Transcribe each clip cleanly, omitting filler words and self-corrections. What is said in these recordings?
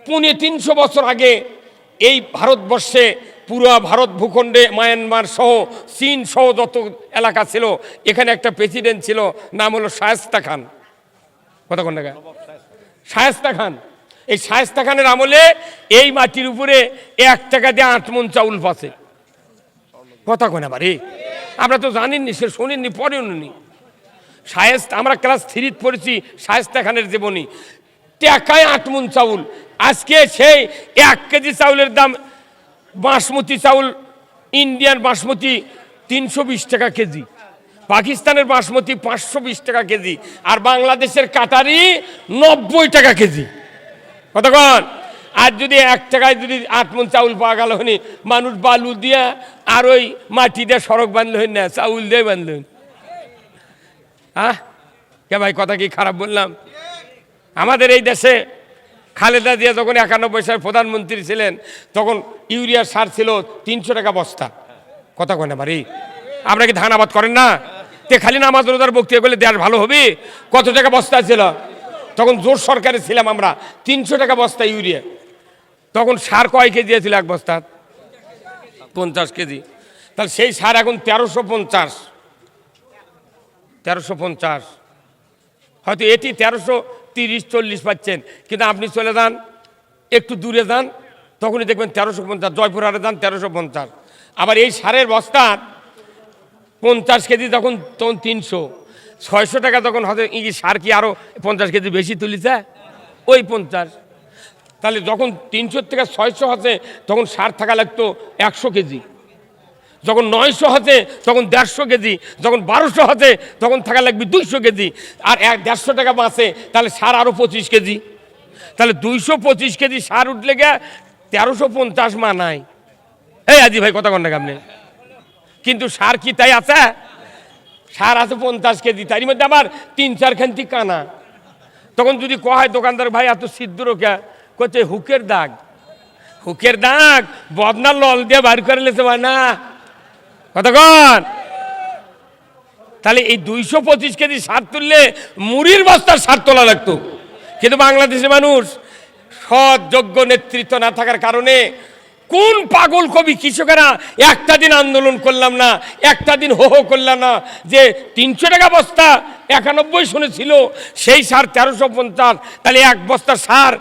350 বছর আগে এই ভারতবর্ষে পুরো ভারত ভূখণ্ডে মায়ানমার সহ চীন সহ যত এলাকা ছিল এখানে একটা প্রেসিডেন্ট ছিল, নাম হলো শায়েস্তা খান। কতক্ষণ টাকা শায়েস্তা খান। এই শায়েস্তা খানের আমলে এই মাটির উপরে 1 টাকা দিয়ে 8 মণ চাউল পাচ্ছে। কথা কোন আবার আমরা তো জানিনি, সে শোনেননি, পড়েননি। আমরা ক্লাস 3 পড়েছি শায়েস্তা খানের জীবনী। টাকায় 8 মণ চাউল। আজকে সেই 1 কেজি চাউলের দাম, বাসমতি চাউল, ইন্ডিয়ান বাসমতি 320 টাকা কেজি, পাকিস্তানের বাসমতি 520 টাকা কেজি, আর বাংলাদেশের কাটারি 90 টাকা কেজি। কতক্ষণ? আর যদি 1 টাকায় যদি 8 মণ চাউল পাওয়া গেল হনি, মানুষ বালু দিয়া আর ওই মাটি দিয়ে সড়ক বাঁধলে হই না, চাউল দিয়ে বাঁধলেন। কে ভাই, কথা কি খারাপ বললাম? আমাদের এই দেশে খালেদা জিয়া যখন 91 সালে প্রধানমন্ত্রী ছিলেন তখন ইউরিয়া সার ছিল 300 টাকা বস্তা। কথা কয় না বাড়ি? আপনারা কি ধান আবাদ করেন না? তে খালি নামাজ রোজার বক্তব্য বলে দেশ ভালো হবে? কত টাকা বস্তা ছিল তখন? জোর সরকারে ছিলাম আমরা, 300 টাকা বস্তা ইউরিয়া। তখন সার কয় কেজি ছিল এক বস্তা? 50 কেজি। তাহলে সেই সার এখন 1350। হয়তো এটি 1330-40 পাচ্ছেন, কিন্তু আপনি চলে যান একটু দূরে যান, তখনই দেখবেন 1350। জয়পুরহাটে যান 1350। আবার এই সারের বস্তা 50 কেজি তখন 300-600 টাকা। তখন হয়তো সার কি আরও 50 কেজি বেশি তুলিছে ওই 50। তাহলে যখন 300 থেকে 600 হচ্ছে তখন সার থাকা লাগতো 100 কেজি। যখন 900 হচ্ছে তখন 150 কেজি। যখন 1200 হচ্ছে তখন থাকা লাগবে 200 কেজি। আর 150 টাকা বাঁচে, তাহলে সার আরও 25 কেজি। তাহলে 225 কেজি সার উঠলে গিয়ে 1350 মানায়। এই আজি ভাই, কথা কন না আপনি? কিন্তু সার কি তাই আছে? সার আছে 50 কেজি, তারই মধ্যে আবার 3-4 খান্তি কানা। তখন যদি কয় দোকানদার ভাই এত সিদ্ধ কে, করছে হুকের দাগ। হুকের দাগ বদনার লল দিয়ে বার করে লেছে না। কতক্ষণ? তাহলে এই 225 কেজি সার তুললে মুড়ির বস্তার সার তোলা লাগতো। কিন্তু বাংলাদেশের মানুষ সৎ যোগ্য নেতৃত্ব না থাকার কারণে কোন পাগল কবি কৃষকেরা একটা দিন আন্দোলন করলাম না, একটা দিন হো হো করলাম না যে 300 টাকা বস্তা 91 সনে ছিল, সেই সার 1350। তাহলে এক বস্তা সার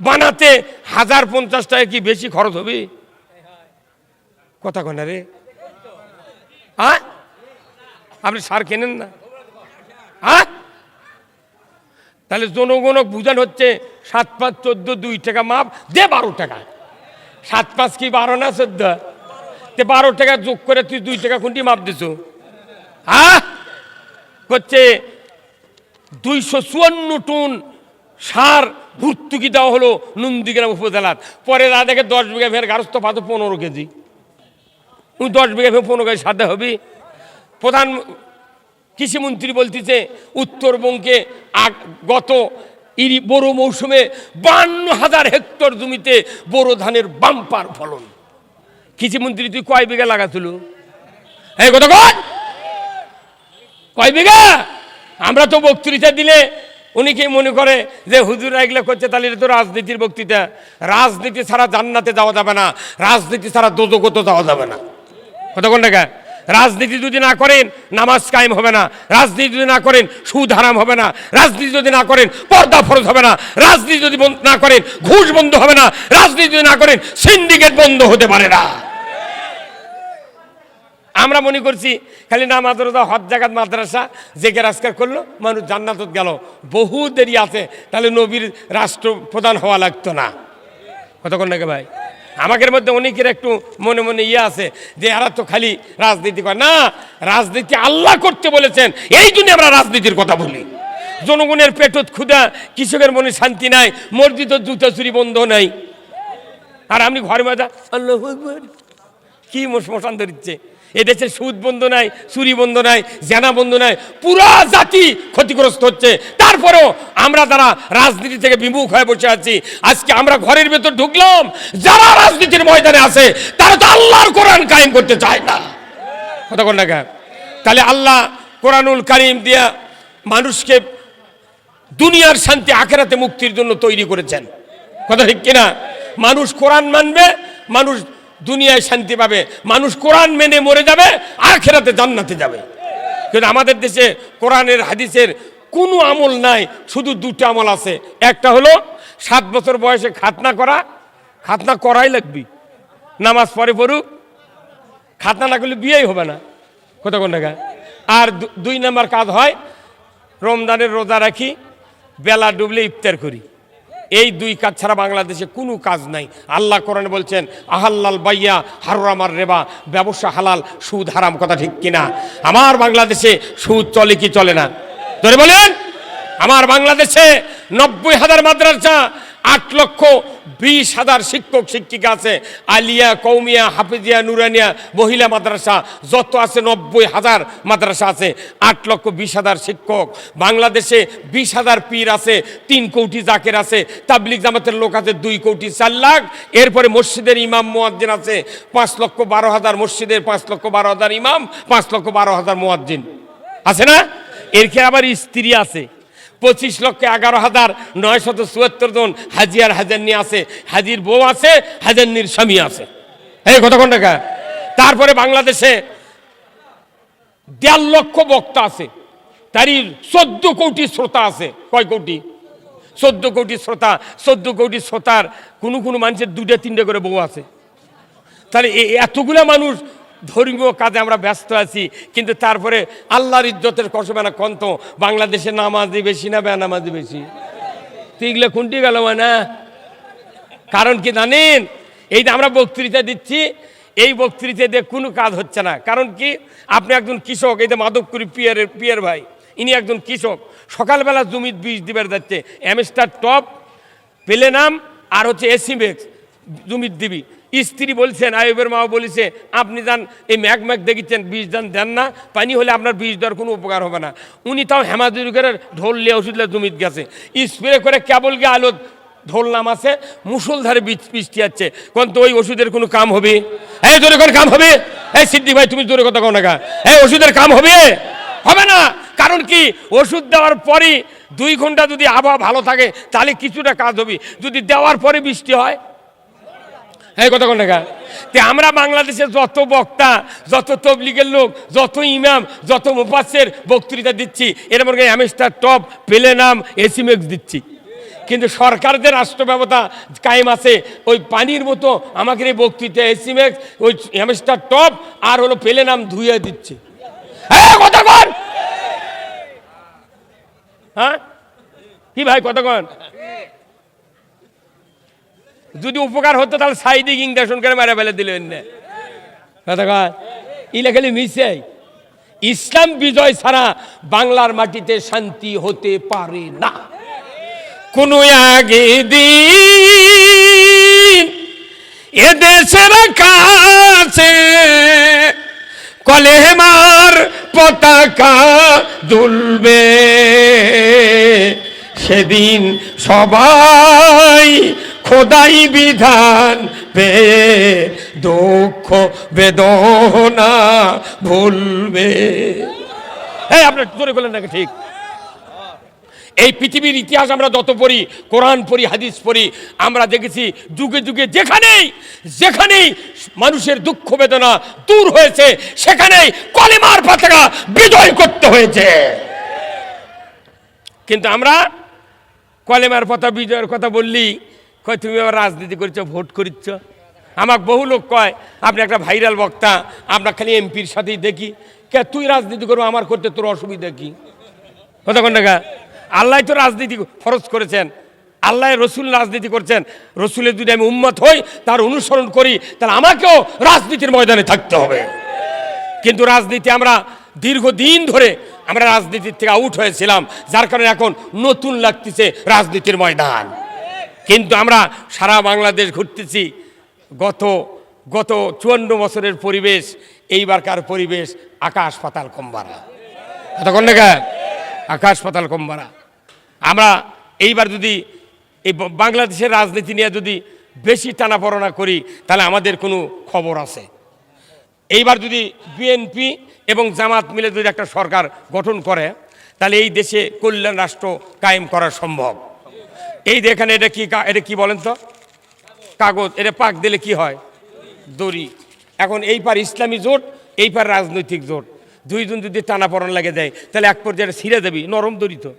বানাতে 1050 টাকা কি বেশি খরচ হবে? কথা কনা রে? আপনি সার কেনেন না? তাহলে জনগণক বুঝান হচ্ছে 7-5 14 2 টাকা মাপ দে 12 টাকা। 7-5 কি 12 না 14? তে 12 টাকা যোগ করে তুই 2 টাকা কোনটি মাপ দিছ? করছে 254 টন সার ভর্তুকি দেওয়া হলো নন্দীগ্রাম উপজেলার। পরে যা দেখে 10 বিঘা ফের গারস্থ পাতো 15 কেজি। 10 বিঘা ফের 15 কেজি সাথে হবে। প্রধান কৃষিমন্ত্রী বলতেছে উত্তরবঙ্গে গত বড় মৌসুমে 52,000 হেক্টর জমিতে বোরো ধানের বাম্পার ফলন। কৃষিমন্ত্রী তুই কয় বিঘা লাগাছিল? এই কত কয় বিঘা? আমরা তো বক্তৃতা দিলে উনিকে মনে করে যে হুজুর এগুলো করছে, তাহলে এটা তো রাজনীতির বক্তৃতা। রাজনীতি ছাড়া জান্নাতে যাওয়া যাবে না, রাজনীতি ছাড়া দোজখে যাওয়া যাবে না। কতক্ষণ টাকা? রাজনীতি যদি না করেন নামাজ কায়েম হবে না, রাজনীতি যদি না করেন সুদ হারাম হবে না, রাজনীতি যদি না করেন পর্দা ফরজ হবে না, রাজনীতি যদি না করেন ঘুষ বন্ধ হবে না, রাজনীতি যদি না করেন সিন্ডিকেট বন্ধ হতে পারে না। আমরা মনে করছি খালি নামাজ রোজা হজ জাকাত মাদ্রাসা জেগে রাজকার করলো মানুষ জান্নাতত গেল। বহু দেরি আছে, তাহলে নবীর রাষ্ট্রপ্রধান হওয়া লাগতো না। কতক্ষণ নাকি ভাই? আমাদের মধ্যে অনেকের একটু মনে মনে আছে যে এরা তো খালি রাজনীতি করে না। রাজনীতি আল্লাহ করতে বলেছেন, এই জন্য আমরা রাজনীতির কথা বলি। জনগণের পেটত ক্ষুধা, কৃষকের মনে শান্তি নাই, মসজিদ জুতা চুরি বন্ধ নাই, আর আপনি ঘরে মজা আল্লাহু আকবার কি মশান ধরিচ্ছে। এদেশে সুদ বন্ধ নাই, চুরি বন্ধ নাই, জেনা বন্ধ নাই, পুরা জাতি ক্ষতিগ্রস্ত হচ্ছে। তারপরেও আমরা যারা রাজনীতি থেকে বিমুখ হয়ে বসে আছি, আজকে আমরা ঘরের ভেতর ঢুকলাম, যারা রাজনীতির ময়দানে আছে তারা তো আল্লাহর কোরআন কায়েম করতে চায় না। কতক্ষণ না? তাহলে আল্লাহ কোরআনুল কারীম দিয়া মানুষকে দুনিয়ার শান্তি আখিরাতে মুক্তির জন্য তৈরি করেছেন। কথা ঠিক কিনা? মানুষ কোরআন মানবে, মানুষ দুনিয়ায় শান্তি পাবে, মানুষ কোরআন মেনে মরে যাবে, আখিরাতে জান্নাতে যাবে। কিন্তু আমাদের দেশে কোরআনের হাদিসের কোনো আমল নাই, শুধু দুটো আমল আছে। একটা হলো 7 বছর বয়সে খাতনা করা, খাতনা করাই লাগবে, নামাজ পড়ে পড়ুক, খাতনা না করলে বিয়েই হবে না। কত কোন টাকা? আর 2 নম্বর কাজ হয় রমজানের রোজা রাখি, বেলা ডুবলে ইফতার করি। এই 2 কাজ ছাড়া বাংলাদেশে কোনো কাজ নাই। আল্লাহ কোরআনে বলছেন আহাল্লাল বাইয়া হারামার রেবা, ব্যবসা হালাল, সুদ হারাম। কথা ঠিক কিনা? আমার বাংলাদেশে সুদ চলে কি চলে না? ধরে বলেন। আমার বাংলাদেশে 90,000 মাদ্রাসা, 8,20,000 শিক্ষক শিক্ষিকা আছে। আলিয়া, কৌমিয়া, হাফিজিয়া, নুরানিয়া, মহিলা মাদ্রাসা যত আছে 90,000 মাদ্রাসা আছে, 8,20,000 শিক্ষক। বাংলাদেশে 20,000 পীর আছে, 3 কোটি জাকের আছে, তাবলিগ জামাতের লোক আছে 2 কোটি 4 লাখ। এরপরে মসজিদের ইমাম মুয়াজ্জিন আছে 5,12,000 মসজিদের, 5,12,000 ইমাম, 5,12,000 মুয়াজ্জিন আছে না? এর কি আবার স্ত্রী আছে 25,11,974 জন হাজি আর হাজান্নি আছে, হাজির বউ আছে, হাজান্নির স্বামী আছে। এই কতক্ষণ টাকা? তারপরে বাংলাদেশে 1.5 লক্ষ বক্তা আছে, তারই 14 কোটি শ্রোতা আছে। কয় কোটি? 14 কোটি শ্রোতা। 14 কোটি শ্রোতার কোনো কোনো মানুষের 2-3টে করে বউ আছে। তাহলে এতগুলা মানুষ ধর্মীয় কাজে আমরা ব্যস্ত আছি, কিন্তু তারপরে আল্লাহর ইজ্জতের কসমে না কন্ত বাংলাদেশে নামাজি বেশি না বেনামাজি বেশি? তিগলে কোনটি গেল না? কারণ কি জানেন? এই যে আমরা বক্তৃতা দিচ্ছি, এই বক্তৃতা দিয়ে কোনো কাজ হচ্ছে না। কারণ কি? আপনি একজন কৃষক, এই যে মাধবকুরি পিয়ার ভাই, ইনি একজন কৃষক, সকালবেলা জমির বীজ দিবার যাচ্ছে, অ্যামস্টার টপ, প্লেনাম আর হচ্ছে এসিমেক্স জমির দিবি। স্ত্রী বলছেন, আয়ুবের মাও বলেছে আপনি যান এই ম্যাক দেখেছেন, বীজ দেন না, পানি হলে আপনার বীজ দেওয়ার কোনো উপকার হবে না। উনি তাও হেমাজুরি করে ঢোল লিয়ে ওষুধ জমিত গেছে, স্প্রে করে কেবল গিয়ে আলো ঢোল নামাছে, মুসলধারে বৃষ্টি যাচ্ছে, কোন তো ওই ওষুধের কোনো কাম হবে? এই জোরে কোন কাম হবে? এই সিদ্দিক ভাই তুমি জোরে কথা কও না, এই ওষুধের কাম হবে? হবে না। কারণ কি? ওষুধ দেওয়ার পরই 2 ঘন্টা যদি আবহাওয়া ভালো থাকে তাহলে কিছুটা কাজ হবে, যদি দেওয়ার পরে বৃষ্টি হয় এই কথা কোন টাকা? আমরা বাংলাদেশে যত বক্তা, যত তবলিগের লোক, যত ইমাম, যত মুফাসসির বক্তৃতা দিচ্ছি, এর মধ্যে অ্যামস্টার টপ, প্লেনাম, এসিমেক্স দিচ্ছি, কিন্তু সরকারদের রাষ্ট্র ব্যবস্থা কায়েম আছে ওই পানির মতো আমাকে এই বক্তৃতা এসিমেক্স, ওই অ্যামস্টার টপ আর হলো প্লেনাম ধুয়ে দিচ্ছে। কথা কন। হ্যাঁ কি ভাই কথা কন? যদি উপকার হতো তাহলে সাইডে ইংরেশন করে মেরে ফেলে দিলেন না। ইলেখালি মিশে ইসলাম বিজয় ছাড়া বাংলার মাটিতে শান্তি হতে পারে না। কোন আগে দিন এদেশের কাছে কলেমার পতাকা দুলবে, সেদিন সবাই খোদাই বিধান পেয়ে দুঃখ বেদনা ভুলবে। এই আপনার জোরে বলেন নাকি? ঠিক। এই পৃথিবীর ইতিহাস আমরা যত পড়ি, কোরআন পড়ি, হাদিস পড়ি, আমরা দেখেছি যুগে যুগে যেখানেই যেখানেই মানুষের দুঃখ বেদনা দূর হয়েছে সেখানেই কলেমার পতাকা বিজয় করতে হয়েছে। কিন্তু আমরা কলেমার পতাকা বিজয়ের কথা বললি কয় তুমি আবার রাজনীতি করছো, ভোট করিচ্ছ। আমাকে বহু লোক কয় আপনি একটা ভাইরাল বক্তা, আপনার খালি এমপির সাথেই দেখি, কে তুই রাজনীতি করবো, আমার করতে তোর অসুবিধা কি? কতক্ষণ টাকা? আল্লাহ তো রাজনীতি ফরজ করেছেন, আল্লাহ রসুল রাজনীতি করছেন, রসুলের যদি আমি উম্মত হই, তার অনুসরণ করি, তাহলে আমাকেও রাজনীতির ময়দানে থাকতে হবে। কিন্তু রাজনীতি আমরা দীর্ঘদিন ধরে আমরা রাজনীতির থেকে আউট হয়েছিলাম, যার কারণে এখন নতুন লাগতেছে রাজনীতির ময়দান। কিন্তু আমরা সারা বাংলাদেশ ঘুরতেছি, গত 54 বছরের পরিবেশ, এইবারকার পরিবেশ আকাশ পাতাল কম্বারা। এতক্ষণ দেখা আকাশ পাতাল কম্বারা। আমরা এইবার যদি এই বাংলাদেশের রাজনীতি নিয়ে যদি বেশি টানাপড়না করি তাহলে আমাদের কোনো খবর আছে। এইবার যদি বিএনপি এবং জামাত মিলে যদি একটা সরকার গঠন করে তাহলে এই দেশে কল্যাণ রাষ্ট্র কায়েম করা সম্ভব। এই দেখেন এটা কি বলেন তো? কাগজ। এটা পাক দিলে কি হয়? দড়ি। এখন এই পার ইসলামী জোট, এই পার রাজনৈতিক জোট, দুইজন যদি টানাপড়ন লাগে যায় তাহলে এক পর্যায়ে ছিঁড়ে যাবি, নরম দড়ি তো।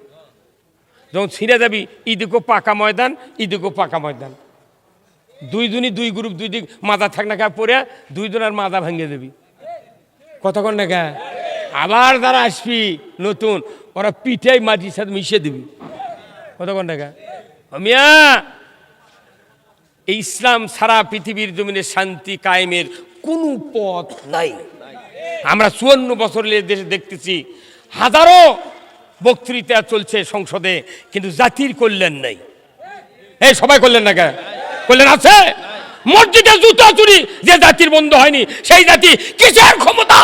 যখন ছিঁড়ে যাবি, ইদিকেও পাকা ময়দান, ইদিকেও পাকা ময়দান, দুইজনই দুই গ্রুপ, দুই দিক মাজা থাক না খায় পড়ে দুইজনের মাজা ভেঙে দেবি। কতক্ষণ না গা আবার যারা আসবি নতুন, ওরা পিঠে মাটির সাথে মিশিয়ে দিবি। কতক্ষণ না গা মিয়া, এই ইসলাম সারা পৃথিবীর জমিনে শান্তি কায়েমের কোনো পথ নাই। আমরা 54 বছর দেশে দেখতেছি হাজারো বক্তৃতা চলছে সংসদে, কিন্তু জাতির কল্যাণ নাই। এই সবাই কল্যাণ না, কল্যাণ আছে? মসজিদে জুতা চুরি যে জাতির বন্ধ হয়নি, সেই জাতি কিসের ক্ষমতা?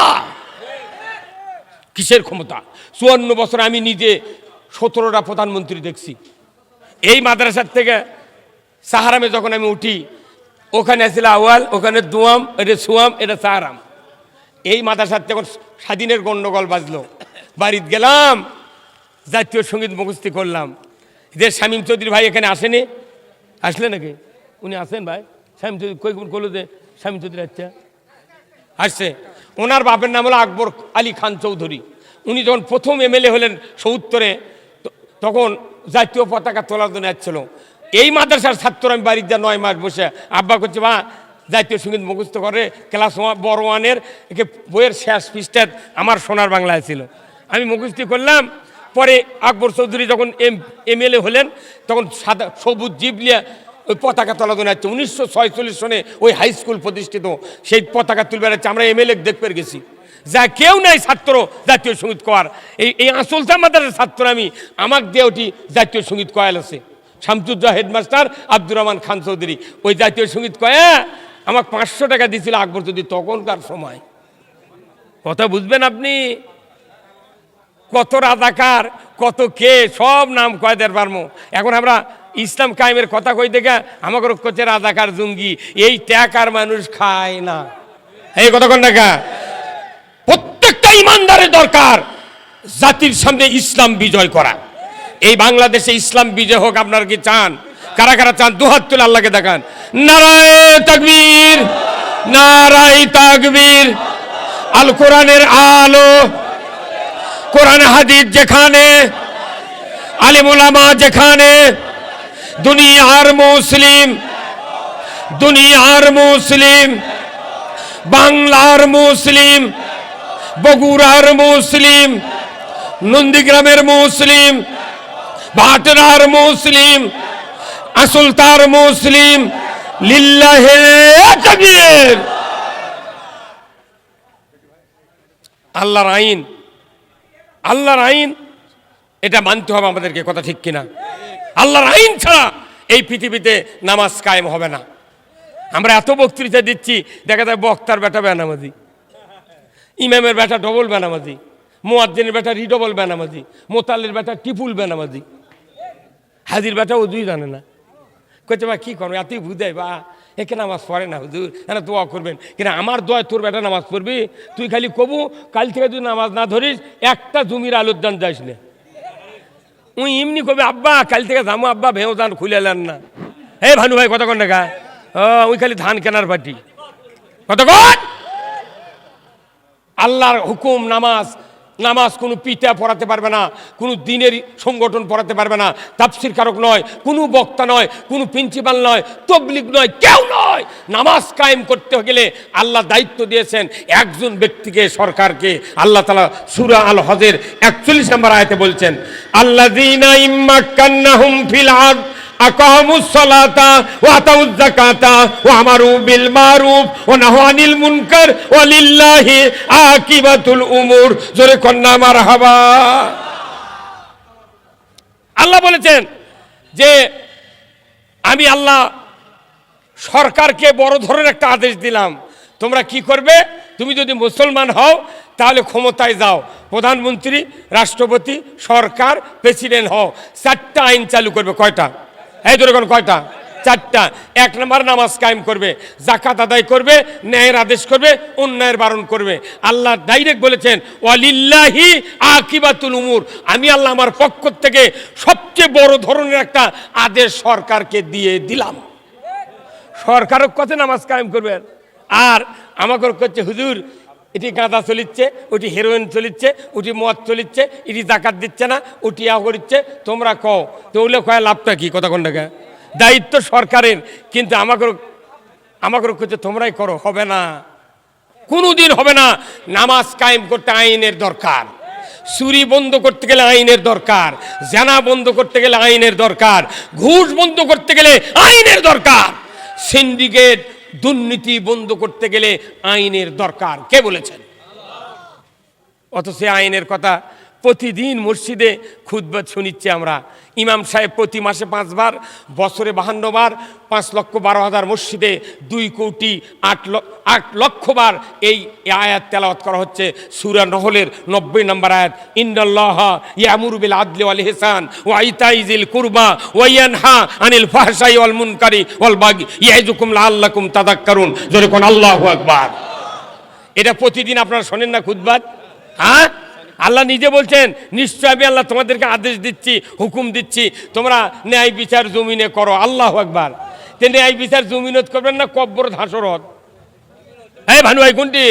কিসের ক্ষমতা? 54 বছর আমি নিজে 17টা প্রধানমন্ত্রী দেখছি। এই মাদ্রাসার থেকে সাহারামে যখন আমি উঠি, ওখানে ছিল আওয়াল, ওখানে দুয়াম, এটা সুয়াম, এটা সাহারাম। এই মাদ্রাসার যখন স্বাধীনের গন্ডগোল বাজলো, বাড়িতে গেলাম, জাতীয় সঙ্গীত মুখস্থি করলাম। যে শামীম চৌধুরী ভাই এখানে আসেনি, আসলে নাকি? উনি আসেন ভাই? শামীম চৌধুরী কই করলো যে শামীম চৌধুরী আচ্ছা আসছে। ওনার বাপের নাম হলো আকবর আলী খান চৌধুরী। উনি যখন প্রথম এমএলএ হলেন 70-এ, তখন জাতীয় পতাকা তোলার জন্য আসছিল। এই মাদ্রাসার ছাত্র আমি বাড়ির যা 9 মাস বসে আব্বা করছে, মা জাতীয় সঙ্গীত মুখস্থ করে ক্লাস বড় ওয়ানের একে বইয়ের শেষ পৃষ্ঠায় আমার সোনার বাংলায় ছিল। আমি মুখস্থি করলাম। পরে আকবর চৌধুরী যখন এমএলএ হলেন, তখন সাদা সবুজ জিবলিয়া ওই পতাকা তোলা জন্য আসছে। 1946 সনে ওই হাই স্কুল প্রতিষ্ঠিত, সেই পতাকা তুলবে যাচ্ছে। আমরা এমএলএ দেখতে গেছি, যা কেউ নাই ছাত্র জাতীয় সঙ্গীত করার। এই আসলতা মাদ্রাসার ছাত্র আমি, আমার দিয়ে ওটি জাতীয় সঙ্গীত কয়াল আছে। শামসুজ্জাহ হেডমাস্টার, আব্দুর রহমান খান চৌধুরী, ওই জাতীয় সঙ্গীত কয়া আমাকে 500 টাকা দিয়েছিল আকবর চৌধুরী তখনকার সময়। কথা বুঝবেন আপনি? কত রাজাকার, কত কে, সব নাম কয়দের পারমো। এখন আমরা ইসলাম কায়েমের কথা কই দেখে আমাকে করছে রাজাকার জঙ্গি, এই টাকার মানুষ খায় না। এই কথা কোন টাকা? প্রত্যেকটা ইমানদারের দরকার জাতির সামনে ইসলাম বিজয় করা। এই বাংলাদেশে ইসলাম বিজয় হোক। আপনারা কি চান? কারা কারা চান? দুহাত তুলে আল্লাহকে দেখান। নারায়ে তাকবীর, নারায়ে তাকবীর। আল কোরআনের আলো, কোরআন হাদিস যেখানে, আলেম ওলামা যেখানে, দুনিয়ার মুসলিম, দুনিয়ার মুসলিম, বাংলার মুসলিম, বগুড়ার মুসলিম, নন্দীগ্রামের মুসলিম, ভাটরার মুসলিম, আসলতার মুসলিম, লিল্লাহে তাকবীর। আল্লাহর আইন, আল্লাহর আইন এটা মানতে হবে আমাদেরকে। কথা ঠিক কিনা? আল্লাহর আইন ছাড়া এই পৃথিবীতে নামাজ কায়েম হবে না। আমরা এত বক্তৃতা দিচ্ছি, দেখা যায় বক্তার বেটা বেনামাজি, ইমামের বেটা ডবল বেনামাজি, মুয়াজ্জিনের বেটা রিডবল বেনামাজি, মোতালের বেটা টিপুল বেনামাজি, হাজির বেটা ওজুই জানে না। কইছে বা কি করবো, এতই বুঝাই বা একে নামাজ পড়ে না হুজুর, হ্যাঁ দোয়া করবেন কিনা? আমার দোয়া তোর বেটা নামাজ পড়বি? তুই খালি কবু কাল থেকে তুই নামাজ না ধরিস, একটা জমির আলোর দান যাস না। উই এমনি কবি, আব্বা কাল থেকে যাবো, আব্বা ভেও দান খুলে নেন না। হে ভানু ভাই কথা কন না, ওই খালি ধান কেনার পার্টি। কতক্ষণ? আল্লাহর হুকুম নামাজ। নামাজ কোনো পিতা পড়াতে পারবে না, কোনো দিনের সংগঠন পড়াতে পারবে না, তাফসীর কারক নয়, কোনো বক্তা নয়, কোনো প্রিন্সিপাল নয়, তাবলীগ নয়, কেউ নয়। নামাজ কায়েম করতে গেলে আল্লাহ দায়িত্ব দিয়েছেন একজন ব্যক্তিকে, সরকারকে। আল্লাহ তাআলা সূরা আল হজের 41 নম্বর আয়াতে বলছেন, আল্লাযীনা ইম্মাক্কান্নাহুম ফিল আরদ আকামুস সালাতা ওয়া আতাউয যাকাতা ওয়া আমারু বিল মারুফ ওয়া নাহু আনিল মুনকার ওয়া লিল্লাহি আকিবাতুল উমুর। জোরে কন্না মারহাবা। আল্লাহ বলেছেন যে আমি আল্লাহ সরকারকে বড় ধরনের একটা আদেশ দিলাম, তোমরা কি করবে? তুমি যদি মুসলমান হও তাহলে ক্ষমতায় যাও, প্রধানমন্ত্রী, রাষ্ট্রপতি, সরকার, প্রেসিডেন্ট হও। 4টা আইন চালু করবে। কয়টা? এই ধরে কোন কয়টা? চারটা। 1 নম্বর নামাজ কায়েম করবে, যাকাত আদায় করবে, ন্যায়ের আদেশ করবে, অন্যায়ের বারণ করবে। আল্লাহ ডাইরেক্ট বলেছেন ওয়ালিল্লাহি আকিবাতুল উমুর, আমি আল্লাহ আমার পক্ষ থেকে সবচেয়ে বড় ধরনের একটা আদেশ সরকারকে দিয়ে দিলাম। সরকারও কথা নামাজ কায়েম করবেন। আর আমাকে করছে হুজুর এটি গাঁদা চলিচ্ছে, ওটি হেরোইন চলিচ্ছে, ওটি মদ চলিচ্ছে, এটি জাকাত দিচ্ছে না, ওটি করছে, তোমরা কও তো ওগুলো কয় লাভটা কি? কথা কোনটাকে দায়িত্ব সরকারের, কিন্তু আমাকে করছে তোমরাই করো। হবে না, কোনোদিন হবে না। নামাজ কায়েম করতে আইনের দরকার, চুরি বন্ধ করতে গেলে আইনের দরকার, জানা বন্ধ করতে গেলে আইনের দরকার, ঘুষ বন্ধ করতে গেলে আইনের দরকার, সিন্ডিকেট দুর্নীতি বন্ধ করতে গেলে আইনের দরকার। কে বলেছেন? অথচ আইনের কথা প্রতিদিন মসজিদে খুতবা শুনিচ্ছে আমরা। ইমাম সাহেব প্রতি মাসে 5 বার, বছরে 52 বার, 5,12,000 মসজিদে 2,08,00,000 বার এই আয়াত তেলাওয়াত করা হচ্ছে। সূরা নহলের 90 নম্বর আয়াত, ইন্নাল্লাহা ইয়ামুরু বিল আদলি ওয়াল ইহসান ওয়া ইতাই যিল কুরবা ওয়া ইয়ানহা আনিল ফাহশাই ওয়াল মুনকারি ওয়াল বাগি ইয়াইযুকুম লাআল্লাকুম তাযাক্কারুন। জোরে কোন আল্লাহু আকবার। এটা প্রতিদিন আপনারা শোনেন না খুতবা? হ্যাঁ, আল্লাহ নিজে বলছেন নিশ্চয় আমি আল্লাহ তোমাদেরকে আদেশ দিচ্ছি, হুকুম দিচ্ছি, তোমরা ন্যায় বিচার জমিনে করো। আল্লাহু আকবার। তে ন্যায় বিচার জমিনত করবেন না কব্বর হাসরত? এই ভানু ভাই কোনটি?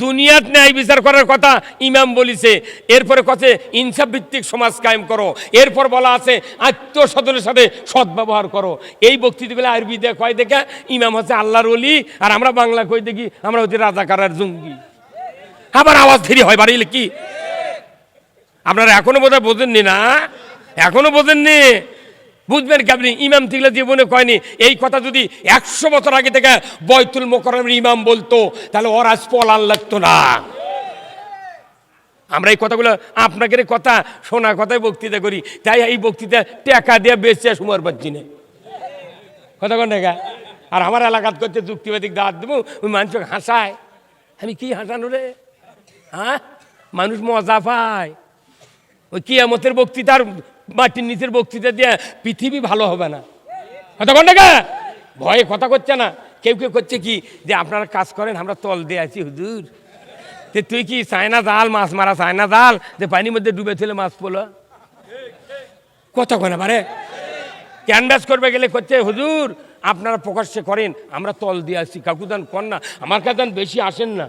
দুনিয়াত ন্যায় বিচার করার কথা ইমাম বলিছে। এরপরে কথা ইনসাফ ভিত্তিক সমাজ কায়েম করো। এরপর বলা আছে আত্মীয়স্বজনের সাথে সদ্ব্যবহার করো। এই বক্তৃতাগুলো আরবি দিয়ে কয় দেখে ইমাম হচ্ছে আল্লাহর ওলি, আর আমরা বাংলা কই দেখি আমরা হচ্ছে রাজাকার আর জঙ্গি। আবার আওয়াজ ফিরি হয় বাড়িলে কি? আপনারা এখনো বোধহয় বোঝেননি না? এখনো বোঝেননি? বুঝবেন কি আপনি? ইমাম তিগলা জীবনে কয়নি। এই কথা যদি 100 বছর আগে থেকে বয়তুল মোকাররমের ইমাম বলতো তাহলে ওর আজ পলান লাগতো না। আমরা এই কথাগুলো আপনাকে কথা শোনা কথাই বক্তৃতা করি, তাই এই বক্তৃতা টাকা দিয়ে বেঁচে সময় পাচ্ছি না। কথা কোন টাকা? আর আমার এলাকাত করতে যুক্তিবাদী দাঁত দেবো, ওই মানুষকে হাসায়। আমি কি হাসানো রে? হ্যাঁ, মানুষ মজা পায়। ওই কিয়ামতের বক্তৃতার মাটির নিচের বক্তৃতা দিয়ে পৃথিবী ভালো হবে না। কতক্ষণ টাকা ভয়ে কথা করছে না। কেউ কেউ করছে কি যে আপনারা কাজ করেন, আমরা তল দিয়ে আছি হুজুর। যে তুই কি চায়না জাল, মাছ মারা চায়না জাল যে পানির মধ্যে ডুবে ছিল মাছ পড়লো? কথা কয় না পারে। ক্যানভাস করবে গেলে করছে হুজুর আপনারা প্রকাশ্যে করেন, আমরা তল দিয়ে আসছি, কাকুদান কর না, আমার কাদান বেশি আসেন না।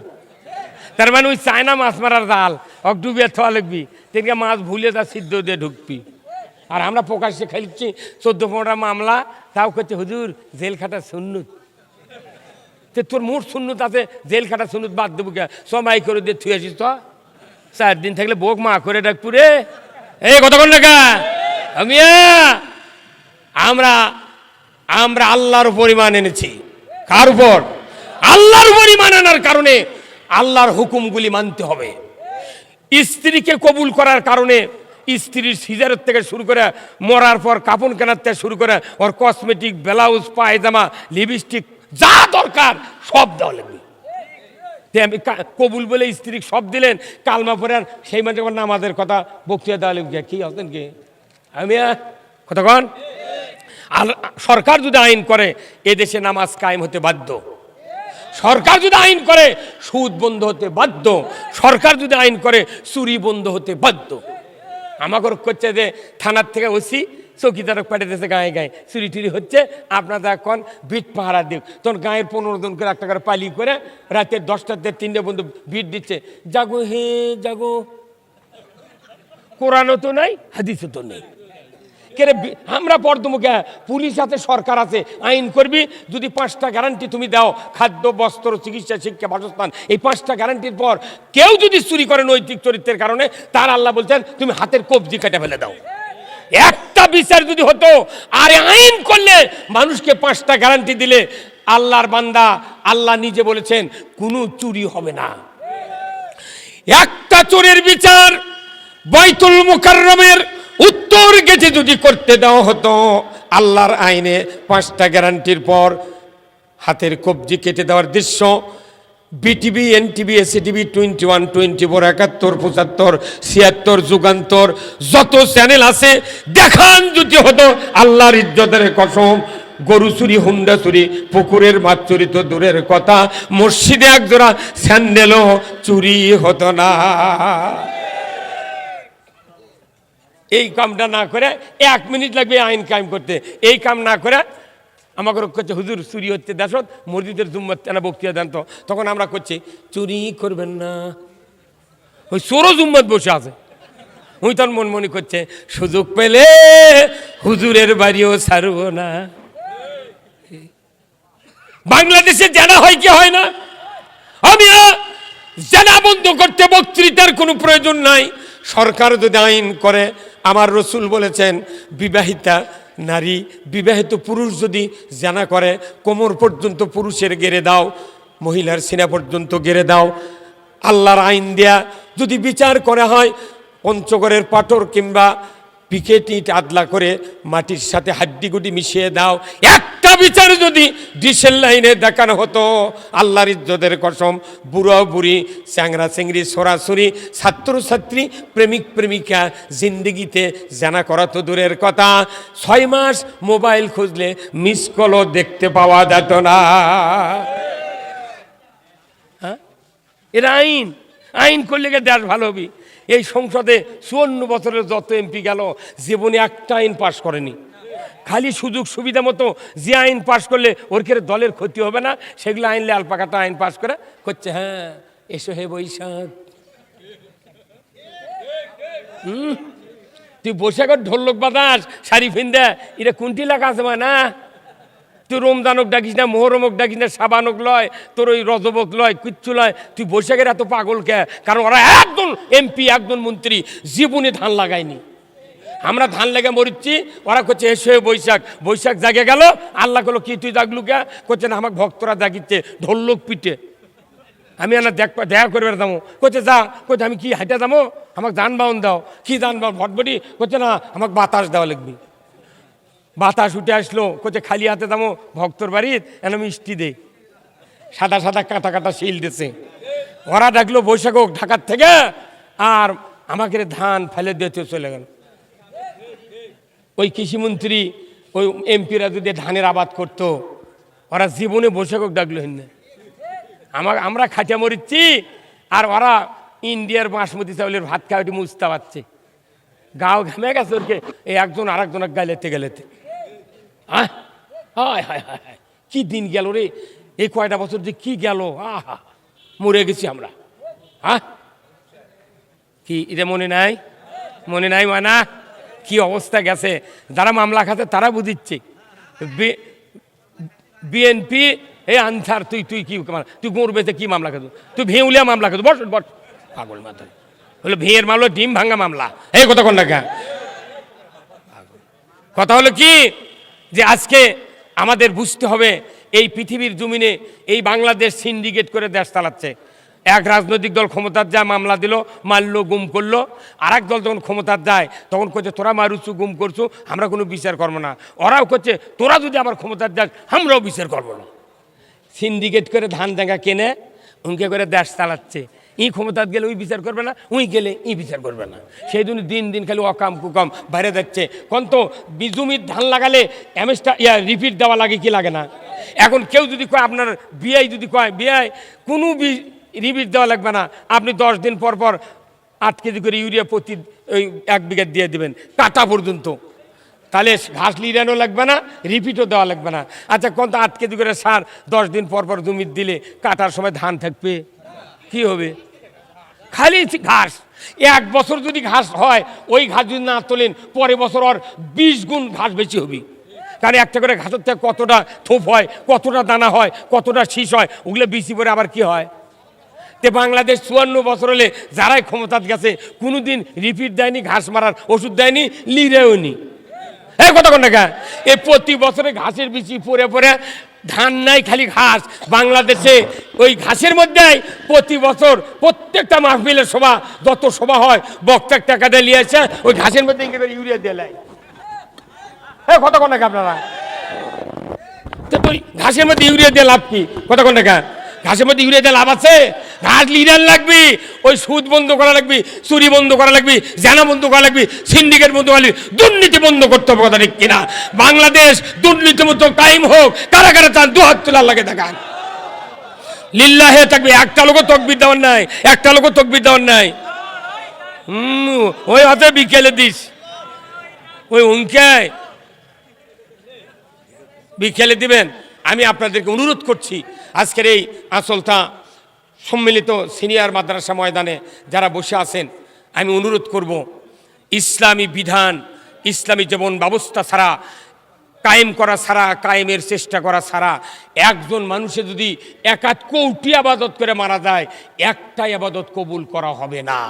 তার মানে ওই চায়না মাছ মারার জাল অক ডুবিয়ে থাওয়া লাগবি, তেনকে মাছ ভুলে তা সিদ্ধ দিয়ে ঢুকবি। আর আমরা প্রকাশ্যে খেলছি 14-15টা মামলা, তাও করছে হুজুর জেল খাটা সুন্নত। তোর মোট সুন্নত আছে, জেল খাটা সুন্নত বাদ দেবো কে? সময় করে দিয়ে থুয়ে আসিস তো 4 দিন থাকলে বোক মা করে ডাকপুরে। এই কতক্ষণ টাকা আমরা আমরা আল্লাহর উপর ঈমান এনেছি। কার উপর? আল্লাহর উপর ঈমান আনার কারণে আল্লাহর হুকুমগুলি মানতে হবে। স্ত্রীকে কবুল করার কারণে স্ত্রীর সিজারের থেকে শুরু করে মরার পর কাপড় কেনার থেকে শুরু করে ওর কসমেটিক, ব্লাউজ, পায়জামা, লিপস্টিক যা দরকার সব দেওয়া লাগবে। কবুল বলে স্ত্রী সব দিলেন, কালমা পরে আর সেই মানে নামাজের কথা বক্তৃতা দেওয়া লাগবে। কি হতেন কি আমি কতক্ষণ? আর সরকার যদি আইন করে এদেশে নামাজ কায়েম হতে বাধ্য। সরকার যদি আইন করে সুদ বন্ধ হতে বাধ্য। সরকার যদি আইন করে চুরি বন্ধ হতে বাধ্য। আমাকে করছে যে থানার থেকে ওসি চৌকিদারক পাঠিয়েছে গায়ে গায়ে চুরি টুরি হচ্ছে, আপনারা এখন বিট পাহারা দিক। তখন গায়ের 15 জন করে একটা করে পালি করে রাতের 10টাতে 3টে বন্ধু বিট দিচ্ছে, জাগো হে জাগো। কোরআনও তো নাই, হাদিসও তো নেই। আমরা পর্দমুখে পুলিশ আছে, সরকার আছে, আইন করবি। যদি 5টা গ্যারান্টি তুমি দাও, খাদ্য, বস্ত্র, চিকিৎসা, শিক্ষা, বাসস্থান, এই 5টা গ্যারান্টির পর কেউ যদি চুরি করে নৈতিক চরিত্রের কারণে, তার আল্লাহ বলছেন তুমি হাতের কবজি কেটে ফেলে দাও। একটা বিচার যদি হতো, আর আইন করলে মানুষকে 5টা গ্যারান্টি দিলে, আল্লাহর বান্দা আল্লাহ নিজে বলেছেন কোনো চুরি হবে না। একটা চোরের বিচার বাইতুল মুকাররমের উত্তর গেটে যদি করতে দেওয়া হতো, আল্লাহর আইনে 5টা গ্যারান্টির পর হাতের কবজি কেটে দেওয়ার দৃশ্য বিটিভি, এনটিভি, এসিটিভি, 21, 24, 71, 75, 76, যুগান্তর, যত চ্যানেল আছে দেখান যদি হতো আল্লাহর ইজ্জতের কসম, গরু চুরি, হুন্ডা চুরি, পুকুরের মাছ চুরি তো দূরের কথা, মসজিদে একজোড়া স্যান্ডেলও চুরি হতো না। এই কামটা না করে 1 মিনিট লাগবে আইন কায়েম করতে। এই কাম না করে আমাকে করছে হুজুর চুরি হচ্ছে দেশত, মসজিদের জুম্মত না বক্তৃতা দেন তো, তখন আমরা করছি চুরি করবেন না, ওই চোরও জুম্মত বসে আছে। ওই তখন মন মনে করছে সুযোগ পেলে হুজুরের বাড়িও ছাড়ব না। বাংলাদেশে জানা হয় কি হয় না? আমি জানা বন্ধ করতে বক্তৃতার কোনো প্রয়োজন নাই। সরকার যদি আইন করে, আমার রসুল বলেছেন বিবাহিতা নারী, বিবাহিত পুরুষ যদি জানা করে কোমর পর্যন্ত পুরুষের গেড়ে দাও, মহিলার সিনা পর্যন্ত গেড়ে দাও। আল্লাহর আইন দেয়া যদি বিচার করা হয়, পঞ্চগড়ের পাথর কিংবা পিকেট ইট আদলা করে মাটির সাথে হাড্ডিগুটি মিশিয়ে দাও, একটা বিচার যদি ডিসেল লাইনে দেখানো হতো, আল্লাহর ইজ্জতের কসম বুড়ো বুড়ি, চ্যাংরা চেংড়ি, সরাসরি, ছাত্রছাত্রী, প্রেমিক প্রেমিকা জিন্দিগিতে জানা করা তো দূরের কথা, 6 মাস মোবাইল খুঁজলে মিস কলও দেখতে পাওয়া যেত না। হ্যাঁ, এরা আইন আইন করলে দেশ ভালো হবে। এই সংসদে 54 বছরের যত এমপি গেল, জীবনে একটা আইন পাশ করেনি। খালি সুযোগ সুবিধা মতো যে আইন পাশ করলে ওর কে দলের ক্ষতি হবে না, সেগুলো আইন লাল পাকাটা আইন পাশ করে করছে হ্যাঁ এসো হে বৈশাখ। তুই বৈশাখের ঢোলক বাতাস শাড়ি ফিন্দা, এটা কোনটি লেখা আছে না? তুই রমজানক ডাকিস না, মোহরমক ডাকিস না, সাবানক লয়, তোর ওই রজবক লয়, কিচ্ছু লয়। তুই বৈশাখের এত পাগল কে? কারণ ওরা একজন এমপি, একজন মন্ত্রী জীবনে ধান লাগায়নি। আমরা ধান লেগে মরিচ্ছি, ওরা করছে এসে বৈশাখ। বৈশাখ জাগে গেল, আল্লাহ করলো কি তুই জাগলু কে? করছে না আমাকে ভক্তরা জাগিচ্ছে ঢোলক পিঠে। আমি না দেখা করবে দামো, করছে যা। করছে আমি কি হাইটা দামো? আমাকে যানবাহন দাও। কি যানবাহন? ভটভটি। করছে না আমাকে বাতাস দেওয়া লাগবে। বাতাস উঠে আসলো, করছে খালি হাতে দামো ভক্তর বাড়ির এনে মিষ্টি দে। সাদা সাদা কাটা কাটা শিল দিছে। ওরা ডাকলো বৈশাখ ঢাকার থেকে, আর আমাকে ধান ফেলে দিতে চলে গেল। ওই কৃষিমন্ত্রী, ওই এমপিরা যদি ধানের আবাদ করতো, ওরা জীবনে বৈশাখ ডাকলো হিন্নে। আমরা খাটিয়া মরিচ্ছি, আর ওরা ইন্ডিয়ার বাসমতি চাউলের ভাত খাওয়াটি মুছতে পারছে। গাও ঘামে গেছে ওরকে, এই একজন আর একজনের গালেতে গেলেতে। হায় হায় হায় হায়, কি দিন গেল রে! এই কয়টা বছর যে কি গেল! আহা, মরে গেছি আমরা। হ্যাঁ, কি এটা মনে নাই? মনে নাই মানা? কি অবস্থা গেছে! যারা মামলা খাতে তারা বুঝিচ্ছে। বিএনপি এই আনসার, তুই কি তুই গোর বেঁচে কি মামলা খাতো? তুই ভেউলিয়া মামলা খাতো? বস বস, পাগল মাথা। হলো ভেঁয়ের মামলা, ডিম ভাঙ্গা মামলা। এই কথা কোন টাকা? কথা হলো কি যে আজকে আমাদের বুঝতে হবে, এই পৃথিবীর জমিনে এই বাংলাদেশ সিন্ডিকেট করে দেশ চালাচ্ছে। এক রাজনৈতিক দল ক্ষমতার যায়, মামলা দিল, মারলো, গুম করলো। আর এক দল যখন ক্ষমতার যায় তখন করছে তোরা মারুছু, গুম করছু, আমরা কোনো বিচার করবো না। ওরাও করছে তোরা যদি আবার ক্ষমতার যাস আমরাও বিচার করবো না। সিন্ডিকেট করে ধান দাঙ্গা কেনে উনকে করে দেশ চালাচ্ছে। ই ক্ষমতা গেলে ওই বিচার করবে না, উই গেলে ই বিচার করবে না। সেই জন্য দিন দিন খালি অকাম কুকাম বাইরে যাচ্ছে। কোন তো জমির ধান লাগালে রিপিট দেওয়া লাগে কি লাগে না? এখন কেউ যদি কয় আপনার বিআই যদি কয় বিআই কোনো রিপিট দেওয়া লাগবে না, আপনি 10 দিন পর পর 8 কেজি করে ইউরিয়া প্রতি ওই 1 বিঘা দিয়ে দেবেন কাটা পর্যন্ত, তাহলে ঘাস লিরানো লাগবে না, রিপিটও দেওয়া লাগবে না। আচ্ছা কোন তো 8 কেজি করে সার 10 দিন পর পর জমির দিলে কাটার সময় ধান থাকবে, কি হবে? খালি ঘাস। 1 বছর যদি ঘাস হয়, ওই ঘাস যদি না তোলেন পরের বছর আর 20 গুণ ঘাস বেশি হবে। কারণ একটা করে ঘাসের থেকে কতটা থোপ হয়, কতটা দানা হয়, কতটা শীষ হয়, ওগুলো বেশি করে আবার কি হয়। তে বাংলাদেশ 54 বছর হলে যারাই ক্ষমতার গেছে কোনোদিন রিপিট দেয়নি, ঘাস মারার ওষুধ দেয়নি, লিরেও নি। এই কথা কোন টাকা? এই প্রতি বছরে ঘাসের বিচি পরে পরে ধান নাই, খালি ঘাস। বাংলাদেশে ওই ঘাসের মধ্যে প্রতি বছর প্রত্যেকটা মাহফিলের সভা, যত সভা হয় বক্তার টাকা দিয়ে নিয়েছে, ওই ঘাসের মধ্যে ইউরিয়া দিয়ে লাই। হ্যাঁ, কথা কোন টাকা আপনারা? তো ঘাসের মধ্যে ইউরিয়া দিয়ে লাভ কি? কথা কোন টাকা? ঘাসের মধ্যে ইউরিয়া দিয়ে লাভ আছে? ঘাস লিডার লাগবে, ওই সুদ বন্ধ করা লাগবে, চুরি বন্ধ করা লাগবে, জানা বন্ধ করা লাগবে, সিন্ডিকেট বন্ধ করা লাগবে, দুর্নীতি বন্ধ করতে হবে। কথা ঠিক কিনা? বাংলাদেশ দুর্নীতিমুক্ত কায়েম হোক। কারা কারা চান? দু হাত তোলার লাগে দেখান। লিল্লাহে থাকবে। একটা লোকও তকবির দেওয়ার নাই, একটা লোকও তকবির দেওয়ার নাই। ওই হাতে বিকেলে দিস, ওই উনকায় বিকেলে দিবেন। আমি আপনাদেরকে অনুরোধ করছি, আজকের এই আঁচলতা সম্মিলিত সিনিয়র মাদ্রাসা ময়দানে যারা বসে আছেন, আমি অনুরোধ করব, ইসলামী বিধান, ইসলামী জীবন ব্যবস্থা ছাড়া, কায়েম করা ছাড়া, কায়েমের চেষ্টা করা ছাড়া, একজন মানুষে যদি 1 কোটি আবাদত করে মারা যায়, একটাই আবাদত কবুল করা হবে না।